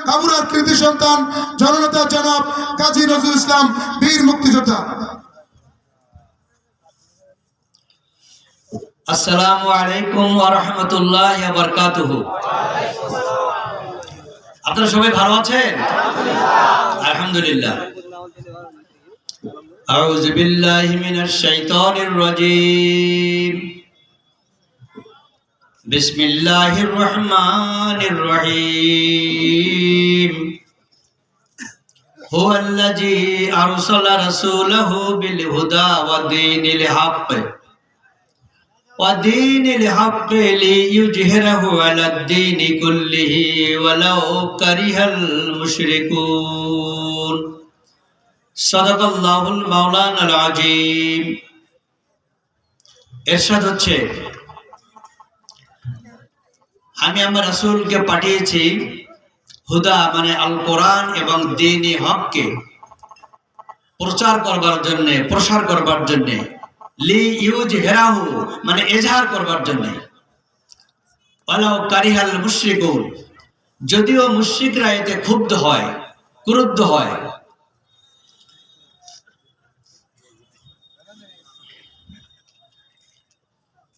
কাবুরার কৃতি সন্তান জননেতা জনাব কাজী নজরুল ইসলাম বীর মুক্তিযোদ্ধা। আসসালামু আলাইকুম ওয়া রাহমাতুল্লাহি ওয়া বারাকাতুহু। আপনারা সবাই ভালো আছেন? আলহামদুলিল্লাহ। আউযু বিল্লাহি মিনাশ শাইতানির রাজীম। বিসমিল্লাহির রহমানির রহিম। হুয়াল্লাযী আরসালা রাসূলাহু বিল হুদা ওয়া দীনিল হক وَدِينِ الْحَقِّ لِيُظْهِرَهُ عَلَى الدِّينِ كُلِّهِ وَلَوْ كَرِهَ الْمُشْرِكُونَ صدق الله المولانا العظيم। ইরশাদ হচ্ছে, আমি আমার রাসূলকে পাঠিয়েছি হুদা মানে আল কোরআন এবং দ্বীনি হককে প্রচার করবার জন্য, প্রসার করবার জন্য, লি ইউজহিরাহু মানে ইজহার করবার জন্য, ওয়ালাউ কারিহাল মুশরিকুন যদিও মুশরিকরা এতে ক্ষুব্ধ হয়, ক্রুদ্ধ হয়।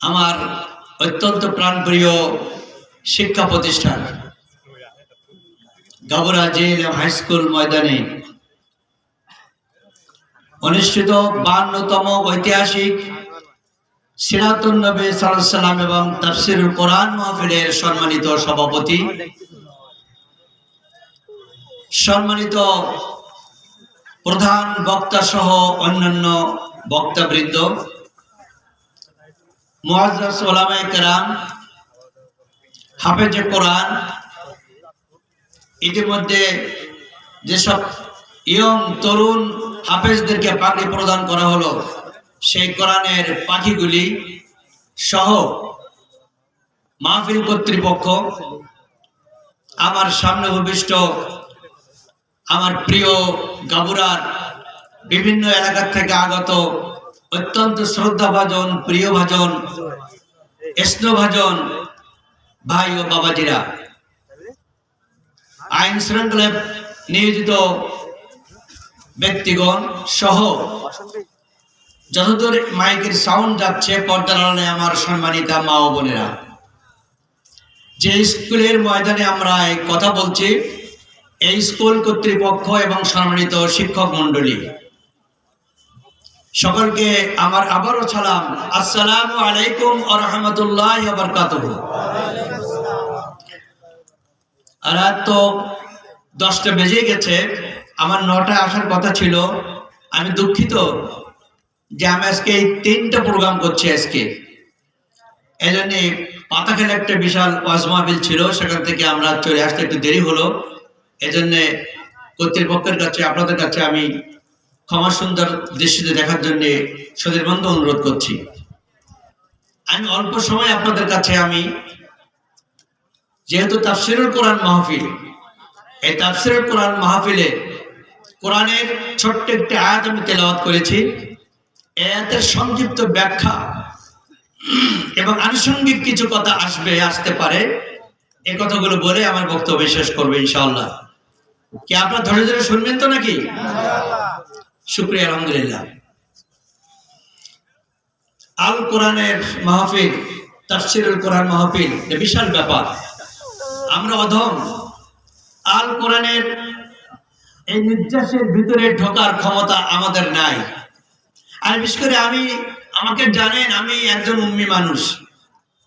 আমার অত্যন্ত প্রাণপ্রিয় শিক্ষা প্রতিষ্ঠান গাবুরা জেল হাই স্কুল ময়দানে অনুষ্ঠিত 52তম ঐতিহাসিক সিরাতুন নবী সাল্লাল্লাহু আলাইহি ওয়াসাল্লাম এবং তাফসীরুল কোরআন মাহফিলের সম্মানিত সভাপতি, সম্মানিত প্রধান বক্তা সহ অন্যান্য বক্তাবৃন্দ, মুআজ্জাজ উলামায়ে কেরাম, হাফেজে কোরআন, ইতিমধ্যে যেসব ইয়ং তরুণ হাফেজদেরকে পাগড়ি প্রদান করা হলো, সেই কোরআনের পাখিগুলি সহ মাহফিল কর্তৃপক্ষ, আমার সামনে উপবিষ্ট আমার প্রিয় গাবুরার বিভিন্ন এলাকা থেকে আগত অত্যন্ত শ্রদ্ধাভাজন, প্রিয়ভাজন, স্নেহভাজন ভাই ও বাবাজিরা, আইন শৃঙ্খলায় নিয়োজিত ব্যক্তিগণ সহ যতদূর মাইকের সাউন্ড যাচ্ছে পর্দার আড়ালে আমার সম্মানিতা মা ও বোনেরা, যে স্কুলের ময়দানে আমরা এই কথা বলছি, এই স্কুল কর্তৃপক্ষ এবং সম্মানিত শিক্ষক মণ্ডলী, সকলকে আমার আবারও সালাম। আসসালামু আলাইকুম ওয়া রাহমাতুল্লাহি ওয়া বারাকাতুহু। রাত তো 10টা বেজে গেছে, আমার 9টায় আসার কথা ছিল। আমি দুঃখিত যে আমি আজকে এই 3টা প্রোগ্রাম করছি আজকে। এই জন্য পাতাখালে একটা বিশাল ওয়াজ মাহফিল ছিল, সেখান থেকে আমরা চলে আসতে একটু দেরি হলো। এই জন্য কর্তৃপক্ষের কাছে, আপনাদের কাছে আমি ক্ষমা সুন্দর দৃষ্টিতে দেখার জন্য সদীর্বন্ধ অনুরোধ করছি। আমি অল্প সময় আপনাদের কাছে, আমি যেহেতু তাফসীরুল কোরআন মাহফিল, এই তাফসীরুল কোরআন মাহফিলে কোরআনের ছোট্ট একটি আয়াত আমি তেলাওয়াত করেছি। এই আয়াতের সংক্ষিপ্ত ব্যাখ্যা এবং আনুষঙ্গিক কিছু কথা আসতে পারে, এই কথাগুলো বলে আমার বক্তব্য শেষ করবো ইনশাআল্লাহ। কি আপনারা ধরে ধরে শুনবেন তো নাকি? শুকরিয়া, আলহামদুলিল্লাহ। আল কোরআনের মাহফিল, তাফসীরুল কোরআন মাহফিল বিশাল ব্যাপার। আমরা অধম, আল কোরআনের এই নির্যাসের ভিতরে ঢোকার ক্ষমতা আমাদের নাই। আর বিশেষ করে আমাকে জানেন, আমি একজন উম্মি মানুষ,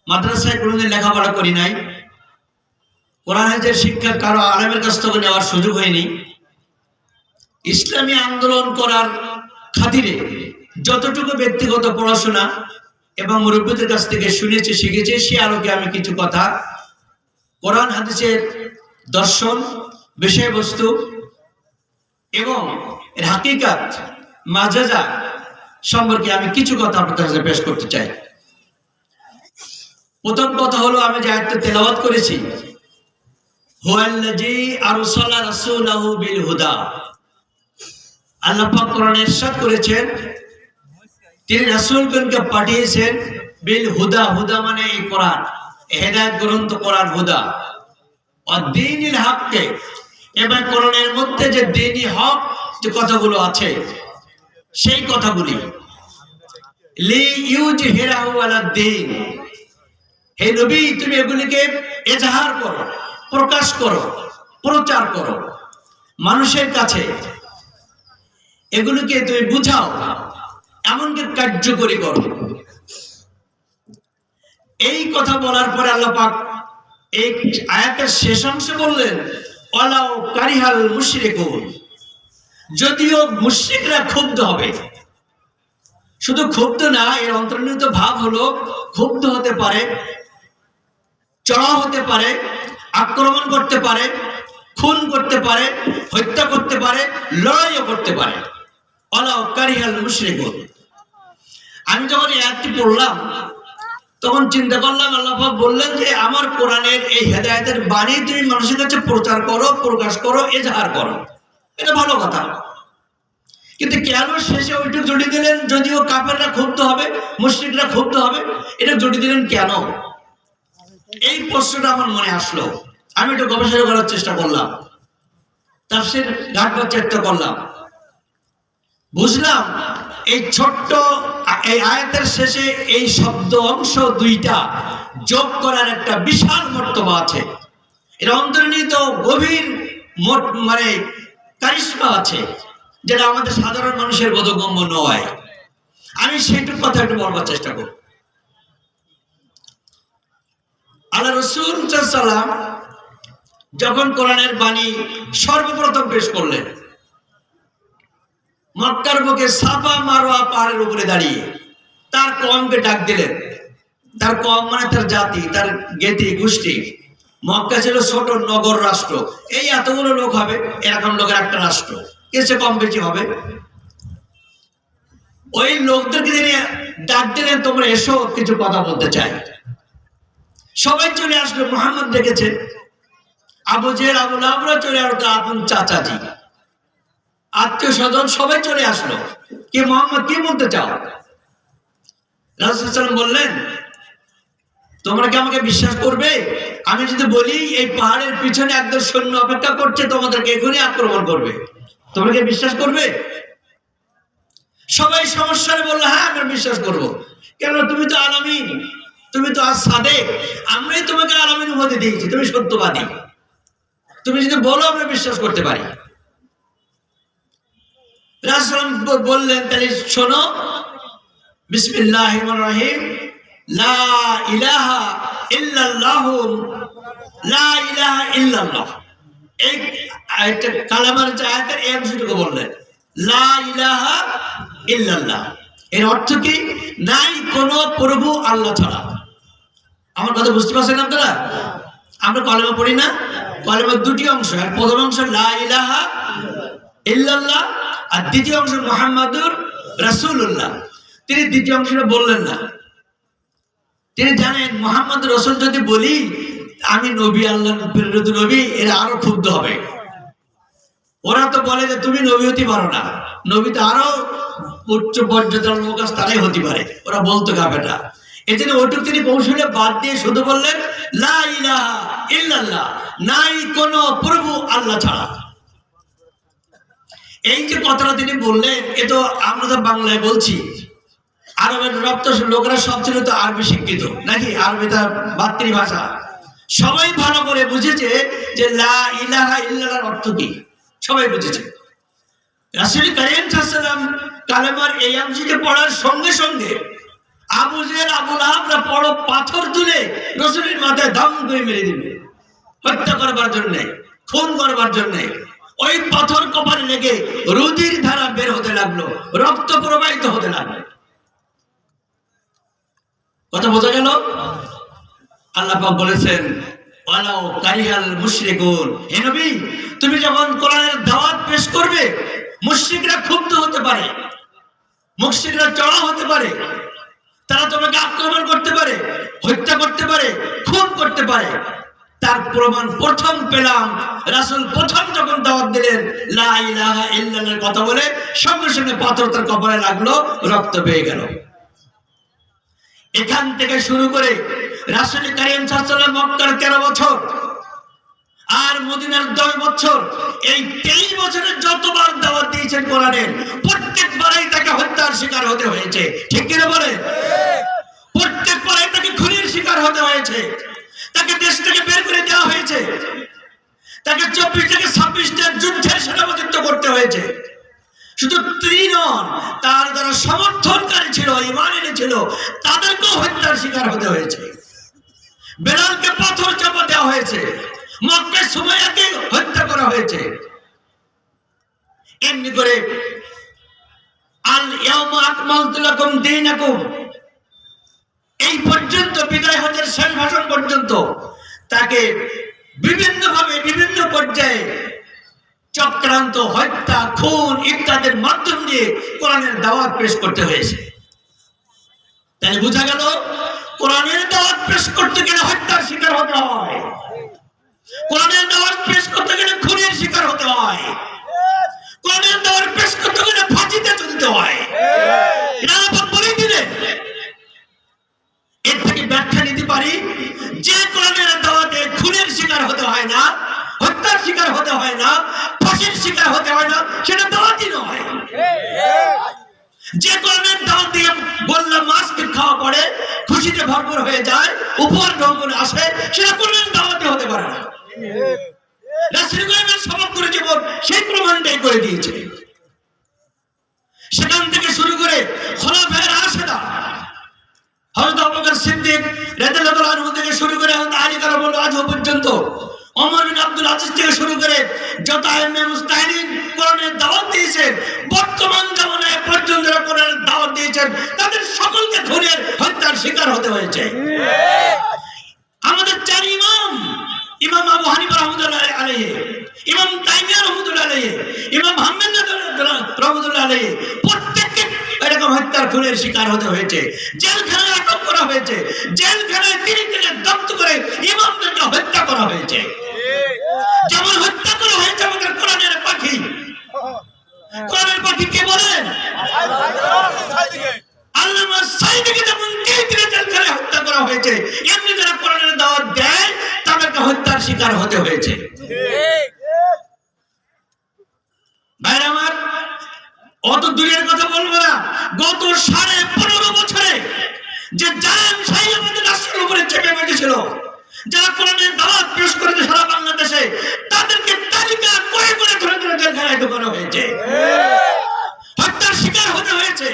মাদ্রাসায় কোনোদিন লেখাপড়া করি নাই, কোরআন হাদিসের শিক্ষা কারো আলেমের কাছ থেকে নেওয়ার সুযোগ হয়নি। ইসলামী আন্দোলন করার খাতিরে যতটুকু ব্যক্তিগত পড়াশোনা এবং মুরব্বীদের কাছ থেকে শুনেছি, শিখেছি, সে আলোকে আমি কিছু কথা কোরআন হাদিসের দর্শন, বিষয়বস্তু এবং এর হাকিকাত, মাজাজা সম্পর্কে আমি কিছু কথা আপনাদের কাছে পেশ করতে চাই। প্রথম কথা হলো, আমি যে আয়াতটা তেলাওয়াত করেছি, হুয়াল্লাযী আরসালা রাসূলাহু বিল হুদা, আল্লাহ পাক কোরআনে ইরশাদ করেছেন, তিনি রাসূলগণকে পাঠিয়েছেন বিল হুদা, হুদা মানে এই কোরআন, হেদায়েত গ্রন্থ কোরআন হুদা, ওয়া দীনিল হক এবং কোরআনের মধ্যে যে দ্বীনি হক যে কথাগুলো আছে সেই কথাগুলি লি ইউজহিরাহু আলা দ্বীন, হে নবী তুমি এগুলিকে এজাহার করো, প্রকাশ করো, প্রচার করো মানুষের কাছে, এগুলোকে তুমি বুঝাও, এমনকি কার্যকরী করো। এই কথা বলার পরে আল্লাহ পাক এই আয়াতের শেষ অংশে বললেন ওয়ালাউ কারিহাল মুশরিকুন, যদিও মুশরিকরা ক্ষুব্ধ হবে। শুধু ক্ষুব্ধ না, এর অন্তর্নিহিত ভাব হলো ক্ষুব্ধ হতে পারে, চড়াও হতে পারে, আক্রমণ করতে পারে, খুন করতে পারে, হত্যা করতে পারে, লড়াইও করতে পারে। ওয়ালাউ কারিহাল মুশরিকুন। আমি যখন এই আয়াতটি পড়লাম তখন চিন্তা করলাম, আল্লাহ পাক বললেন যে আমার কোরআনের এই হেদায়েতের বাণী তুমি মানুষের কাছে প্রচার করো, প্রকাশ করো, এজাহার করো, এটা ভালো কথা। কিন্তু কেন শেষে ওইটুকু জড়িয়ে দিলেন? যদিও কাফেররা ক্ষুব্ধ হবে, মুশরিকরা ক্ষুব্ধ হবে, এটা জড়িয়ে দিলেন কেন? এই প্রশ্নটা আমার মনে আসলো। আমি একটু গবেষণা করার চেষ্টা করলাম, তাফসীর ঘাটবার চেষ্টা করলাম, বুঝলাম এই ছোট্ট এই আয়াতের শেষে এই শব্দ অংশ দুইটা যোগ করার একটা বিশাল মর্তবা আছে। এর অন্তর্নিহিত গভীর মানে কারিশমা আছে, যেটা আমাদের সাধারণ মানুষের বোধগম্য নয়। আমি সেইটুকু কথা একটু বলবার চেষ্টা করব। আল্লাহ রাসূল সাল্লাল্লাহু আলাইহি ওয়াসাল্লাম যখন কোরআনের বাণী সর্বপ্রথম পেশ করলেন, মক্কার বুকে সাফা মারওয়া পাহাড়ের উপরে দাঁড়িয়ে তার কওমকে ডাক দিলেন। তার কওম মানে তার জাতি, তার জ্ঞাতি গোষ্ঠী। মক্কা ছিল ছোট নগর রাষ্ট্র, এই এতগুলো লোক হবে, এরকম লোকের একটা রাষ্ট্র, কিছু কম বেশি হবে। ওই লোকদেরকে তিনি ডাক দিলেন, তোমরা এসো, কিছু কথা বলতে চাই। সবাই চলে আসলো। মুহাম্মদ দেখেছে, আবু জেহেল, আবু লাহাবরা চলে আসলো, আপন চাচাজি, আত্মীয় স্বজন সবাই চলে আসলো। কে মুহাম্মদ, কি বলতে চাও? রাসূল সাল্লাল্লাহু আলাইহি ওয়াসাল্লাম বললেন, তোমরা কি আমাকে বিশ্বাস করবে? আমি যদি বলি এই পাহাড়ের পিছনে একদল সৈন্য অপেক্ষা করছে, তোমাদেরকে এখনই আক্রমণ করবে, তোমরা কি বিশ্বাস করবে? সবাই সমস্যায় বললো, হ্যাঁ আমরা বিশ্বাস করবো। কেন? তুমি তো আলামিন, তুমি তো সাদেক, আমরাই তোমাকে আলামিন উপাধি দিয়েছি, তুমি সত্যবাদী, তুমি যদি বলো আমরা বিশ্বাস করতে পারি। রাসূল বললেন, তাহলে শোনো, বিসমিল্লাহির রহমানির রহিম, লা ইলাহা ইল্লাল্লাহ, লা ইলাহা ইল্লাল্লাহ। এই আয়াতে কালামার যে আয়াতের এই অংশটুকু বললেন, লা ইলাহা ইল্লাল্লাহ, এর অর্থ কি? নাই কোনো প্রভু আল্লাহ ছাড়া। আমার কথা বুঝতে পারছেন আপনারা? আমরা কলেমা পড়ি না? কলেমার দুটি অংশ, আর প্রথম অংশ লা ইলাহা ইল্লাল্লাহ, আর দ্বিতীয় অংশ মুহাম্মাদুর রাসূলুল্লাহ। তিনি দ্বিতীয় অংশটা বললেন না। তিনি জানেন মুহাম্মদ রাসূল যদি বলি আমি নবী, আল্লাহর প্রেরিত নবী, এরা আরো ক্ষুব্ধ হবে। ওরা তো বলে যে তুমি নবী হতে পারো না, নবী তো আরো উচ্চ পর্যায়ের লোক আছে, তারাই হতে পারে, ওরা বলতে যাবে না। এই জন্য ওটুক তিনি কৌশলে বাদ দিয়ে শুধু বললেন লা ইলাহা ইল্লাল্লাহ, নাই কোনো প্রভু আল্লাহ ছাড়া। এই যে কথাটা তিনি বললেন, এ তো আমরা তো বাংলায় বলছি, আরবের রপ্ত লোকেরা সবচেয়ে তো আরবি শিক্ষিত নাকি, আরবি তার মাতৃভাষা, সবাই ভালো করে বুঝেছে যে লা ইলাহা ইল্লাল্লাহর অর্থ কি, সবাই বুঝেছে। রাসূল কারীম সাল্লাল্লাহু আলাইহি ওয়াসাল্লাম কালেমার এই অংশকে পড়ার সঙ্গে সঙ্গে আবু জেহেল, আবু লাহাবরা বড় পাথর তুলে রাসূলের মাথায় দাম করে মেরে দিল, হত্যা করবার জন্য, খুন করবার জন্য। ওই পাথর কপালে লেগে রুধির ধারা বের হতে লাগলো, রক্ত প্রবাহিত হতে লাগলো। কথা বোঝা গেল? আল্লাহ পাক বলেছেন ওয়ালাউ কারিহাল মুশরিকুন, হে নবী তুমি যখন কোরআনের দাওয়াত পেশ করবে, মুশরিকরা ক্ষুব্ধ হতে পারে, মুশরিকরা চড়াও হতে পারে, তারা তোমাকে আক্রমণ করতে পারে, হত্যা করতে পারে, খুন করতে পারে। তার প্রমাণ প্রথম পেলাম রাসূল প্রথম যখন দাওয়াত দিলেন লা ইলাহা ইল্লাল্লাহর কথা বলে, সঙ্গে সঙ্গে পাথর তার কপালে লাগলো, রক্ত বেয়ে গেল। এখান থেকে শুরু করে রাসূল কারীম সাল্লাল্লাহু আলাইহি ওয়াসাল্লাম মক্কার 13 বছর আর মদিনার 10 বছর, এই 23 বছরে যতবার দাওয়াত দিয়েছেন কোরআনের, প্রত্যেকবারই তাকে হত্যার শিকার হতে হয়েছে। ঠিক কিনা বলেন? প্রত্যেকবারই তাকে খুনের শিকার হতে হয়েছে, তাকে দেশ থেকে বের করে দেওয়া হয়েছে, তাকে 24 থেকে 26টা যুদ্ধের সেনাপতিত্ব করতে হয়েছে। শুধু তিনি নন, তার যারা সমর্থনকারী ছিল, ঈমান এনেছিল, তাদেরকেও হত্যার শিকার হতে হয়েছে। বেলালকে পাথর চাপা দেওয়া হয়েছে, মক্কায় সুমাইয়াকে হত্যা করা হয়েছে। এমনি করে আল ইয়াউমা আকমালতু লাকুম দীনাকুম, এই পর্যন্ত বিদায় হজের শেষ ভাষণ পর্যন্ত তাকে বিভিন্নভাবে বিভিন্ন পর্যায়ে চক্রান্ত, হত্যা, খুন ইত্যাদির মাধ্যম দিয়ে কোরআনের দাওয়াত পেশ করতে হয়েছে। তাই বোঝা গেল কোরআনের দাওয়াত পেশ করতে গেলে হত্যার শিকার হতে হয়, কোরআনের দাওয়াত পেশ করতে গেলে খুনের শিকার হতে হয়, কোরআনের দাওয়াত পেশ করতে গেলে ফাঁসিতে চলতে হয়। এটা আল্লাহ বলেই দিলেন। এর থেকে ব্যাখ্যা নিতে পারি যে কোরআনের দাওয়াতে খুনের শিকার হতে হয় না, হত্যার শিকার হতে হয় না, ফাঁসির শিকার হতে হয় না, সেটা দাওয়াতই নয়। যে কোরআনের দাওয়াত দিয়ে বললাম মাস্ক খাওয়া পড়ে খুশিতে ভরপুর হয়ে যায়, উপহার গ্রহণ আসে, সেটা কোরআনের দাওয়াতে হতে পারে না। রাসূল করিমের সমগ্র জীবন সেই প্রমাণটাই করে দিয়েছে। সেখান থেকে শুরু করে খোলাফায়ে রাশিদা, হযরত আবু বকর সিদ্দিক রাদিয়াল্লাহু আনহু থেকে শুরু করে হযরত আলী কারামাল্লাহু ওয়াজহু পর্যন্ত, ওমর বিন আব্দুল আজিজ থেকে শুরু করে যত আইম্মে মুজতাহিদিন কোরআনের দাওয়াত দিয়েছেন, বর্তমান জামানায় পর্যন্ত যারা কোরআনের দাওয়াত দিয়েছেন, তাদের সকলকে খুনের হত্যার শিকার হতে হয়েছে। আমাদের 4 ইমাম, ইমাম আবু হানিফা রাহমাতুল্লাহ আলাইহি, ইমাম তাইমিয়া রাহমাতুল্লাহ আলাইহি, ইমাম আহমদ রাহমাতুল্লাহ আলাইহি, প্রত্যেককে এরকম হত্যার খুনের শিকার হতে হয়েছে। জেলখানায় আটক করা হয়েছে, জেলখানায় তিনে দগ্ধ করে ইমামদেরকে হত্যা করা হয়েছে। যেমন হত্যা করা হয়েছে আমাদের কোরআনের পাখি। কোরআনের পাখি কে বলেন? আল্লামা সাঈদীকে যেমন তিনে জেলখানায় হত্যা করা হয়েছে, এমনি যারা কোরআনের দাওয়াত দেয় তাদেরকে হত্যার শিকার হতে হয়েছে। ভাইরা আমার, অত দূরের কথা বলবো না, গত 15.5 বছরে যে জালেম শাহী আমাদের রাষ্ট্রের উপরে চেপে বসেছিল, যারা কোরআনের দাওয়াত পেশ করেছে সারা বাংলাদেশে, তাদেরকে তালিকা করে করে ধরে ধরে জেলখানায় ঢোকানো হয়েছে, হত্যার শিকার হতে হয়েছে।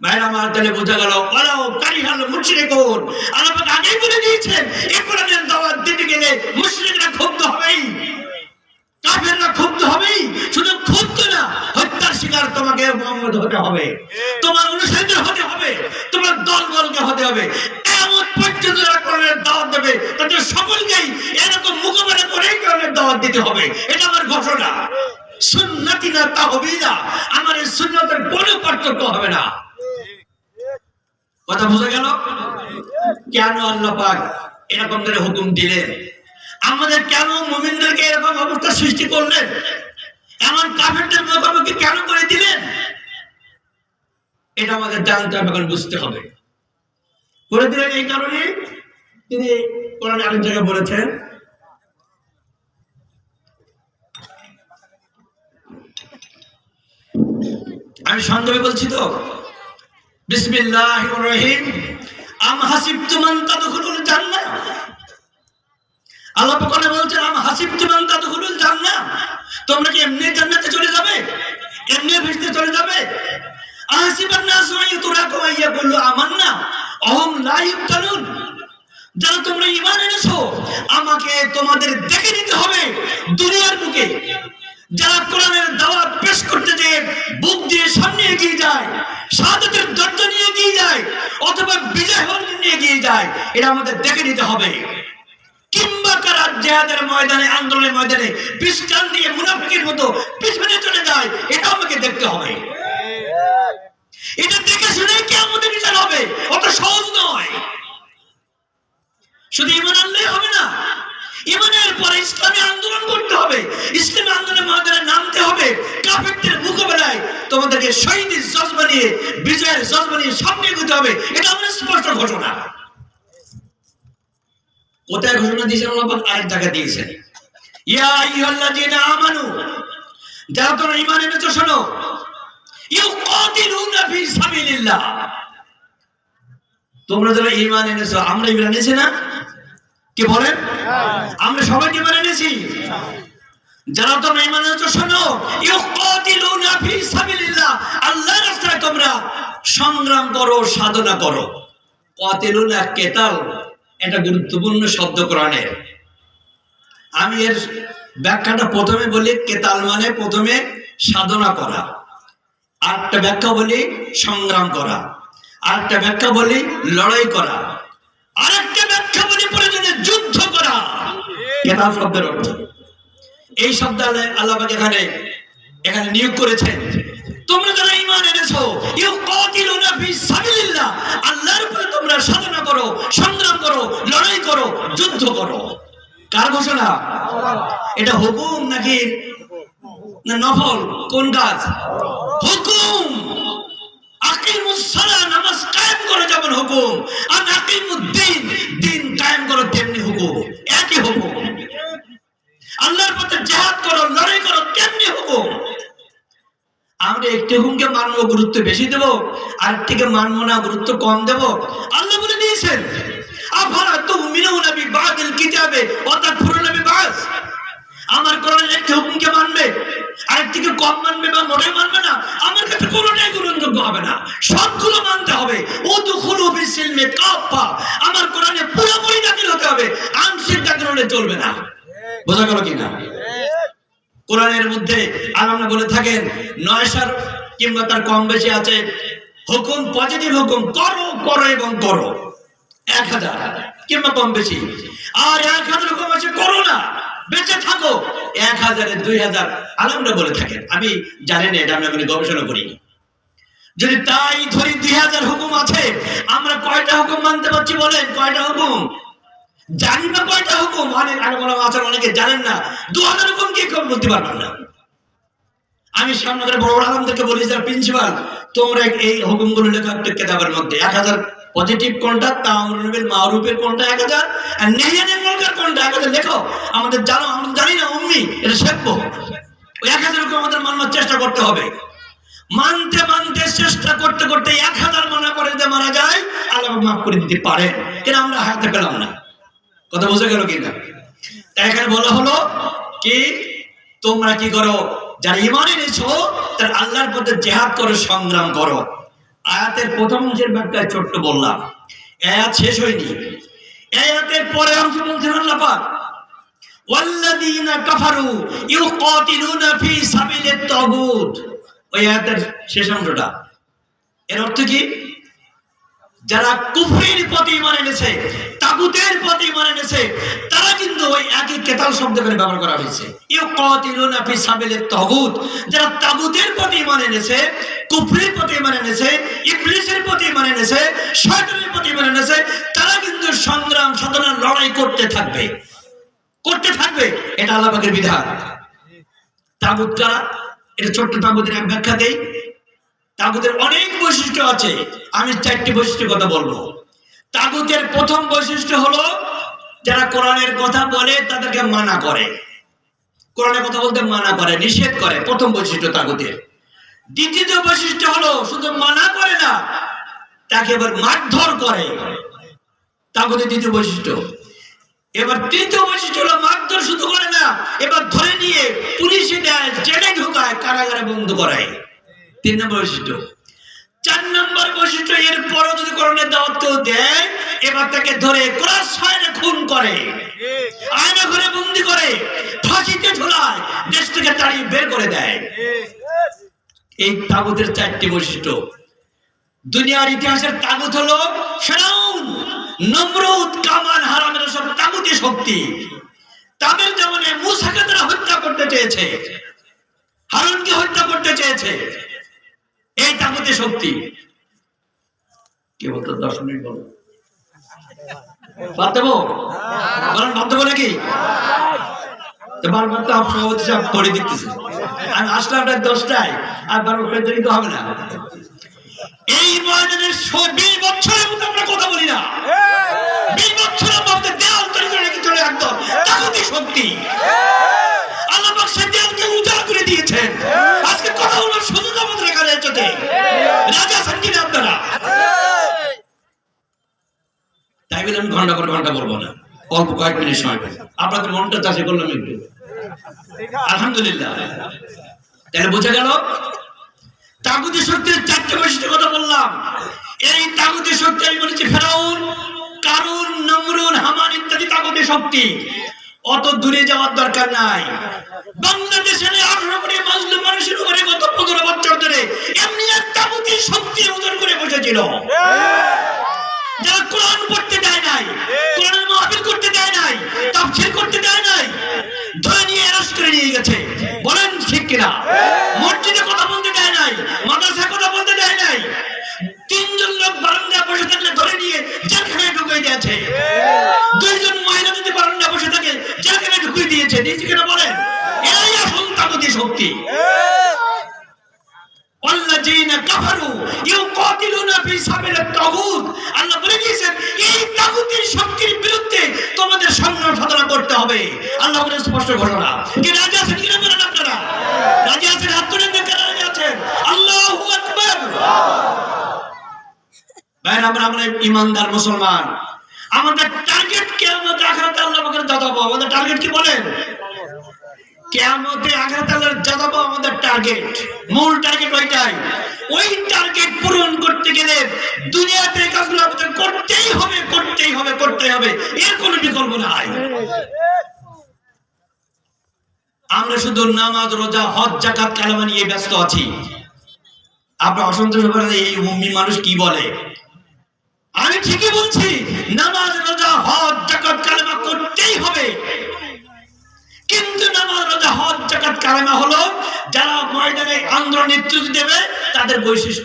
ভাইরা আমার, তাহলে বোঝা গেল ওয়ালাউ কারিহাল মুশরিকুন, আল্লাহ পাক আগেই বলে দিয়েছেন এই কোরআনের দাওয়াত দিতে গেলে মুশরিকরা ক্ষুব্ধ হবেই, কাফেররা ক্ষুব্ধ হবেই। শুধু ক্ষুব্ধ না, হত্যার শিকার তোমাকে মুহাম্মদ হতে হবে, তোমার অনুসারীদের হতে হবে, তোমার দলবলকে হতে হবে। কিয়ামত পর্যন্ত যারা কোরআনের দাওয়াত দেবে তাদের সকলকেই এরকম মোকাবেলা করেই কোরআনের দাওয়াত দিতে হবে। এটা আমার ঘোষণা। সুন্নতি না তাহবিলা, আমার এই সুন্নতের কোনো পার্থক্য হবে না। কথা বুঝা গেল? কেন আল্লাহ পাক এরকম করে হুকুম দিলেন? আমাদের কেন মুমিনদেরকে এরকম অবস্থা সৃষ্টি করলেন? এমন কাফেরদের মুখোমুখি কেন করে দিলেন? এটা আমাদের জানতে হবে, এখন বুঝতে হবে। করে দিলেন এই কারণে, তিনি কোরআনে আরেক জায়গায় বলেছেন, আমি সংক্ষেপে বলছি তো, বিসমিল্লাহির রহিম, আম হাসিবতুম আন তাদখুলুল জান্নাহ। আল্লাহ পাক বলছেন, আম হাসিবতুম আন তাদখুলুল জান্নাহ, তোমরা কি এমনি জান্নাতে চলে যাবে, এমনি ভিড়তে চলে যাবে? আহসিবান নাসু আন ইউতরাকু আন ইয়াকুলু আমান্না ওয়াহুম লা ইফতানুন, যারা তোমরা ঈমান এনেছো, আমাকে তোমাদের দেখে নিতে হবে দুনিয়ার বুকে। যারা কোরআনের দাওয়াত পেশ করতে যে বুক দিয়ে সামনে এগিয়ে যায়, শাহাদাতের দরজা নিয়ে এগিয়ে যায়, অথবা বিজয় নিয়ে এগিয়ে যায়, এটা আমাদের দেখে নিতে হবে। কিংবা কারা জিহাদের ময়দানে, আন্দোলনের ময়দানে পিছন দিয়ে মুনাফিকের মতো পিছনে চলে যায়, এটা আমাকে দেখতে হবে। এটা দেখে শুনে কিয়ামতের বিচার হবে। অত সহজ নয়। শুধু ঈমান আনলেই হবে না, ঈমানের পরে ইসলামী আন্দোলন করতে হবে, ইসলামী আন্দোলনের ময়দানে নামতে হবে। কাফেরদের মোকাবেলায় তোমাদেরকে শহীদের জজবা নিয়ে, বিজয়ের জজবা নিয়ে সামনে এগোতে হবে। এটা আমাদের স্পষ্ট ঘোষণা। কোথায় ঘোষণা দিয়েছেন আল্লাহ পাক আরেক জায়গায় দিয়েছেন, ইয়া আইয়ুহাল্লাযীনা আমানু, যারা তোমরা ঈমান এনেছো শোনো, ইউকাতিলুনা ফি সাবিলিল্লাহ, তোমরা যারা ঈমান এনেছো, আমরা ঈমান এনেছি না? কি বলেন? আমরা সবাই ঈমান এনেছি। যারা তোমরা ঈমান এনেছো শোনো, ইউকাতিলুনা ফি সাবিলিল্লাহ, আল্লাহর রাস্তায় তোমরা সংগ্রাম করো, সাধনা করো। কাতিলুনা কেতাল, এটা গুরুত্বপূর্ণ শব্দ কোরআনের। আমি এর ব্যাখ্যাটা প্রথমে বলি, কেতাল মানে প্রথমে সাধনা করা, আরেকটা ব্যাখ্যা বলি সংগ্রাম করা, আরেকটা ব্যাখ্যা বলি লড়াই করা, আরেকটা ব্যাখ্যা বলি প্রয়োজনে যুদ্ধ করা। কেতাল শব্দের অর্থ এই শব্দ আল্লাহ পাক এখানে নিয়োগ করেছেন। তোমরা যারা ঈমান এনেছো, ইউকাতিলুনা ফি সাবিলিল্লাহ, আল্লাহর উপরে তোমরা সাধনা করো, সংগ্রাম করো, লড়াই করো, যুদ্ধ করো। কার ঘোষণা? এটা হুকুম নাকি না নফল? কোন কাজ? হুকুম। আকিমুস সালাহ, নামাজ কায়েম করো যেমন হুকুম, আর আকিমুদ্দিন, দিন কায়েম করো তেমনি হুকুম, একই হুকুম। আল্লাহর পথে জিহাদ করো, লড়াই করো, তেমনি হুকুম। আমরা একটি হুকুমকে মানবো, গুরুত্ব বেশি দেব, আরেকটিকে মানবো না, গুরুত্ব কম দেব। আল্লাহ বলে দিয়েছেন, আফালা তুমিনুনা বিবাদিল কিতাবে ওয়া তাকফুরুনা বিবাদ। আমার কোরআনের একটি হুকুমকে মানবে, আরেকটিকে কম মানবে বা মোটেই মানবে না, আমার কাছে কোনোটাই গ্রহণযোগ্য হবে না, সবগুলো মানতে হবে। উদখুলু ফিস-সিলমি কাফা, আমার কোরআনে পুরোপুরি দাখিল হতে হবে, আংশিক দাখিল হলে চলবে না। বোঝা গেল কিনা? কোরআনের মধ্যে আল্লাহ বলে থাকেন 900 কিংবা তার কম বেশি আছে হুকুম, পজিটিভ হুকুম, করো করো এবং করো, 1000 কিংবা কম বেশি। আর 1000 হুকুম আছে করো না, বেঁচে থাকো, 1000 2000 আলেমরা বলে থাকেন। আমি জানি না, এটা আমি এখন গবেষণা করিনি। যদি তাই ধরি 2000 হুকুম আছে, আমরা কয়টা হুকুম মানতে পারছি বলেন? কয়টা হুকুম জানি না? কয়টা হুকুম? অনেক আলেম ওলামা আছেন, অনেকে জানেন না। 2000 হুকুম কি কেউ বলতে পারবেন না। আমি সামনে করে বড় আলেমদেরকে বলি, যারা প্রিন্সিপাল, তোমরা এই হুকুমগুলো লেখো একটা কিতাবের মধ্যে। 1000 পজিটিভ কোনটা, তা'মুরুল বিল মারুফের কোনটা 1000, আর নাহয়ি আনিল মুনকার কোনটা 1000 লেখো। আমাদের জানো, আমরা জানি না, উম্মি, এটা শিখবো। ওই 1000 হুকুম আমাদের মানার চেষ্টা করতে হবে। মানতে মানতে চেষ্টা করতে করতে 1000 মানা করে যদি মারা যায়, আল্লাহ মাফ করে দিতে পারেন, কিন্তু আমরা হাতে পেলাম না। কথা বোঝা গেল কিনা? তাই এখানে বলা হলো কি, তোমরা কি করো, যারা ঈমান এনেছো তার আল্লাহর পথে জিহাদ করো, সংগ্রাম করো। আয়াতের প্রথম অংশের ব্যাখ্যা ছোট্ট বললাম, আয়াত শেষ হয়নি। আয়াতের পরে অংশ বলছেন আল্লাহ পাক, ওয়াল্লাযীনা কাফারু ইউকাতিলুনা ফি সাবিলিত তাগুত। ওই আয়াতের শেষ অংশটা, এর অর্থ কি? যারা কুফরির প্রতি ঈমান এনেছে, তাগুতের প্রতি ঈমান এনেছে, তারা কিন্তু ওই একই কেতাল শব্দ করে ব্যবহার করা হয়েছে, ইউকাতিলুনা ফি সাবিলিত তাগুত। যারা তাগুতের প্রতি ঈমান এনেছে, কুফরির প্রতি ঈমান এনেছে, ইবলিসের প্রতি ঈমান এনেছে, শয়তানের প্রতি ঈমান এনেছে, তারা কিন্তু সংগ্রাম, সাধনা, লড়াই করতে থাকবে, করতে থাকবে। এটা আল্লাহ পাকের বিধান। তাগুত কারা? এটা ছোট্ট তাগুতের এক ব্যাখ্যা দেই। তাগুতের অনেক বৈশিষ্ট্য আছে, আমি 4টি বৈশিষ্ট্যের কথা বলবো। তাগুতের প্রথম বৈশিষ্ট্য হলো, যারা কোরআনের কথা বলে তাদেরকে মানা করে, কোরআনের কথা বলতে মানা করে, নিষেধ করে, প্রথম বৈশিষ্ট্য তাগুতের। দ্বিতীয় বৈশিষ্ট্য হলো, শুধু মানা করে না, তাকে এবার মারধর করে, তাগুতের দ্বিতীয় বৈশিষ্ট্য। এবার তৃতীয় বৈশিষ্ট্য হলো, মারধর শুধু করে না, এবার ধরে নিয়ে পুলিশে দেয়, জেলে ঢুকায়, কারাগারে বন্ধ করায়। 3 নম্বর বৈশিষ্ট্য। 4 নম্বর বৈশিষ্ট্য, এর পরও যদি কোরআনের দাওয়াত কেউ দেয়, এবার তাকে ধরে ক্রস ফায়ারে খুন করে, আয়না ঘরে বন্দি করে, ফাঁসিতে ঝোলায়, দেশ থেকে তাড়িয়ে বের করে দেয়। এই তাগুতের 4টি বৈশিষ্ট্য। দুনিয়ার ইতিহাসের তাগুত হলো ফিরআউন, নমরুদ, কামান, হারামের সব তাগুতি শক্তি। তাদের যেমনে মূসাকে তারা হত্যা করতে চেয়েছে, হারুনকে হত্যা করতে চেয়েছে, এই তাগুতি শক্তি। কি বলতো? 10 মিনিট বলো, বাদ দেবো? বলেন, বাদ দেবো নাকি? বারবার তো সভাপতি সাহেব ধরে দিতেছে, আমি আসলাম 10টায়, আর বারবার করে দিতে হবে না। এই ময়দানের 20 বছরের মতো আমরা কথা বলি না, 20 বছরের মধ্যে দেওয়াল তৈরি করে শক্তি। আল্লাহ পাক সেই দেয়ালকে উজাড় করে দিয়েছেন। আজকে কথা হলো সুযোগ আমাদের এখানে এসেছে। রাজা আছেন কিনা আপনারা? তাই বলে আমি ঘন্টা পর ঘন্টা বলবো না, অল্প কয়েক মিনিট সময় পাই। আপনাদের মনটা চাষে করলাম একটু, আলহামদুলিল্লাহ। তাহলে বোঝা গেল তাগুতি শক্তির চারটে বৈশিষ্ট্যের কথা বললাম। এই তাগুতি শক্তি আমি বলেছি ফেরাউন, কারুন, নমরুন, হামান ইত্যাদি তাগুতি শক্তি। অত দূরে যাওয়ার দরকার নাই। বাংলাদেশের 18 কোটি মুসলিম মানুষের উপরে গত 15 বছর ধরে এমনি এক তাগুতি শক্তি ওজন করে বসেছিল, যারা কোরআন পড়তে দেয় নাই, কোরআনের মাহফিল করতে দেয় নাই, তাফসীর করতে দেয় নাই, ধরে নিয়ে অ্যারেস্ট করে নিয়ে গেছে। বলেন ঠিক কিনা? মসজিদে কথা বলতে দেয় নাই, মাদ্রাসায় কথা বলতে দেয় নাই। 3 জন লোক বারান্দায় বসে থাকলে ধরে নিয়ে জেলখানায় ঢুকিয়ে দিয়েছে। 2 জন মহিলা যদি বারান্দায় বসে থাকে জেলখানায় ঢুকিয়ে দিয়েছে। দিয়েছে কিনা বলেন? এই আসল তাগুতি শক্তি। আল্লাযীনা কাফারু ইউকাতিলুনা ফি সাবিলিত তাগুত। আল্লাহ বলে দিয়েছেন এই তাগুতের শক্তির বিরুদ্ধে তোমাদের সংগ্রাম সাধনা করতে হবে। আল্লাহ বলে স্পষ্ট ঘোষণা। কি রাজি আছেন কিনা বলেন আপনারা? রাজি আছেন? হাত তুলে দেখেন রাজি আছেন। আল্লাহু আকবার। ভাইরা আমরা ঈমানদার মুসলমান। আমাদের টার্গেট কিয়ামত আখিরাতে আল্লাহ পাকের দাদাবো। আমাদের টার্গেট কি বলেন? কিয়ামতে আখিরাতে আল্লাহর দাদাবো আমাদের টার্গেট। মূল টার্গেট ওইটাই। ওই টার্গেট পূরণ করতে গেলে দুনিয়াতে কাজগুলো আমাদের করতেই হবে, করতেই হবে, করতেই হবে। এর কোনো বিকল্প নাই। আমরা শুধু নামাজ, রোজা, হজ, যাকাত, কালেমা নিয়ে ব্যস্ত আছি। আপনারা অসন্তোষ করেন এই মুমিন মানুষ কি বলে। আমি ঠিকই বলছি, নামাজ, রোজা, হজ, যাকাত, কালেমা করতেই হবে। কিন্তু নামাজ, রোজা, হজ, যাকাত, কালেমা হলো যারা ময়দানে আন্দোলন নেতৃত্ব দেবে তাদের বৈশিষ্ট্য।